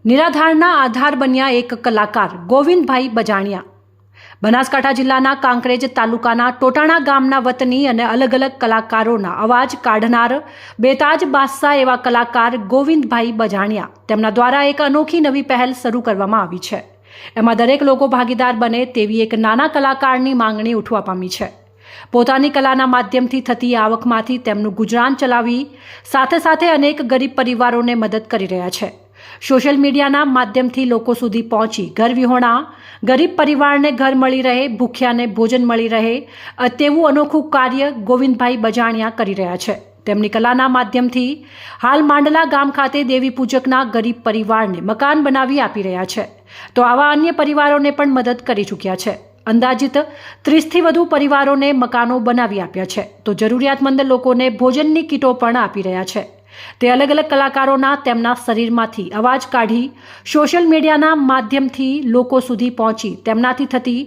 નિરાધારના આધાર બન્યા એક કલાકાર ગોવિંદભાઈ બજાણિયા। બનાસકાંઠા જિલ્લાના કાંકરેજ તાલુકાના ટોટાણા ગામના વતની અને અલગ અલગ કલાકારોના અવાજ કાઢનાર બેતાજ બાદશાહ એવા કલાકાર ગોવિંદભાઈ બજાણિયા તેમના દ્વારા એક અનોખી નવી પહેલ શરૂ કરવામાં આવી છે। એમાં દરેક લોકો ભાગીદાર બને તેવી એક નાના કલાકારની માંગણી ઉઠવા પામી છે। પોતાની કલાના માધ્યમથી થતી આવકમાંથી તેમનું ગુજરાન ચલાવી સાથે સાથે અનેક ગરીબ પરિવારોને મદદ કરી રહ્યા છે। સોશિયલ મીડિયાના માધ્યમથી લોકો સુધી પહોંચી ઘર વિહોણા ગરીબ પરિવારને ઘર મળી રહે, ભૂખ્યાને ભોજન મળી રહે તેવું અનોખું કાર્ય ગોવિંદભાઈ બજાણિયા કરી રહ્યા છે। તેમની કલાના માધ્યમથી હાલ માંડલા ગામ ખાતે દેવી પૂજકના ગરીબ પરિવારને મકાન બનાવી આપી રહ્યા છે, તો આવા અન્ય પરિવારોને પણ મદદ કરી ચૂક્યા છે। અંદાજિત 30થી વધુ પરિવારોને મકાનો બનાવી આપ્યા છે, તો જરૂરિયાતમંદ લોકોને ભોજનની કીટો પણ આપી રહ્યા છે। તે અલગ અલગ કલાકારોના તેમના શરીરમાંથી અવાજ કાઢી સોશિયલ મીડિયાના માધ્યમથી લોકો સુધી પહોંચી તેમનાથી થતી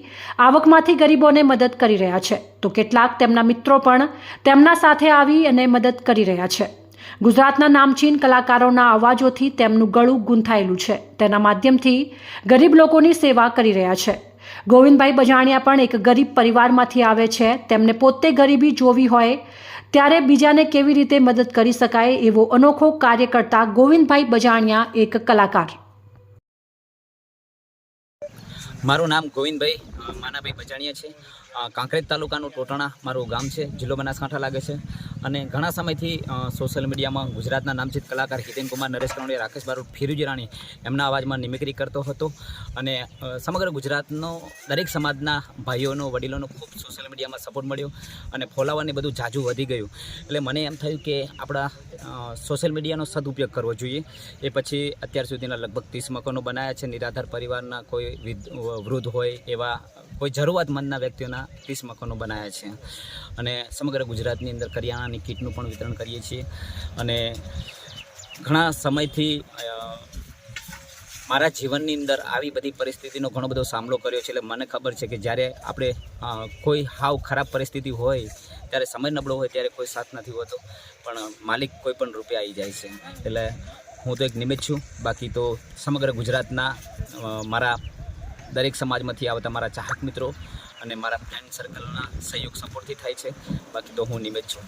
આવકમાંથી ગરીબોને મદદ કરી રહ્યા છે, તો કેટલાક તેમના મિત્રો પણ તેમના સાથે આવી અને મદદ કરી રહ્યા છે। ગુજરાતના નામચીન કલાકારોના અવાજોથી તેમનું ગળું ગૂંથાયેલું છે, તેના માધ્યમથી ગરીબ લોકોની સેવા કરી રહ્યા છે। ગોવિંદભાઈ બજાણિયા પણ એક ગરીબ પરિવારમાંથી આવે છે। તેમને પોતે ગરીબી જોવી હોય ત્યારે બીજાને કેવી રીતે મદદ કરી શકાય એવો અનોખો કાર્ય કરતા ગોવિંદભાઈ બજાણિયા એક કલાકાર। મારું નામ ગોવિંદભાઈ માનાભાઈ બજાણિયા છે। કાંકરેજ તાલુકાનું ટોટાણા મારું ગામ છે, જિલ્લો બનાસકાંઠા લાગે છે। અને ઘણા સમયથી સોશિયલ મીડિયામાં ગુજરાતના નામચીત કલાકાર હિતેન કુમાર, નરેશ કનોડિયા, રાકેશ બારોટ, ફિરોજી રાણી એમના અવાજમાં મિમિક્રી કરતો હતો અને સમગ્ર ગુજરાતનો દરેક સમાજના ભાઈઓનો, વડીલોનો ખૂબ સોશિયલ મીડિયામાં સપોર્ટ મળ્યો અને ફોલોવરને બધું ઝાઝું વધી ગયું। એટલે મને એમ થયું કે આપણા સોશિયલ મીડિયાનો સદુપયોગ કરવો જોઈએ। એ પછી અત્યાર સુધીના લગભગ 30 મકાનો બનાવ્યા છે। નિરાધાર પરિવારના કોઈ વૃદ્ધ હોય એવા કોઈ જરૂરિયાતમંદના વ્યક્તિઓના 30 મકાનો બનાવ્યા છે અને સમગ્ર ગુજરાતની અંદર કરિયાણાની કીટનું પણ વિતરણ કરીએ છીએ। અને ઘણા સમયથી મારા જીવનની અંદર આવી બધી પરિસ્થિતિનો ઘણો બધો સામનો કર્યો છે। એટલે મને ખબર છે કે જ્યારે આપણે કોઈ હાવ ખરાબ પરિસ્થિતિ હોય ત્યારે સમય નબળો હોય ત્યારે કોઈ સાથ નથી હોતો, પણ માલિક કોઈ પણ રૂપે આવી જાય છે। એટલે હું તો એક નિમિત્ત છું, બાકી તો સમગ્ર ગુજરાતના મારા દરેક સમાજમાંથી આવતા મારા ચાહક મિત્રો અને મારા ફ્રેન્ડ સર્કલના સહયોગ સપોર્ટથી થાય છે, બાકી તો હું નિમિત્ત છું।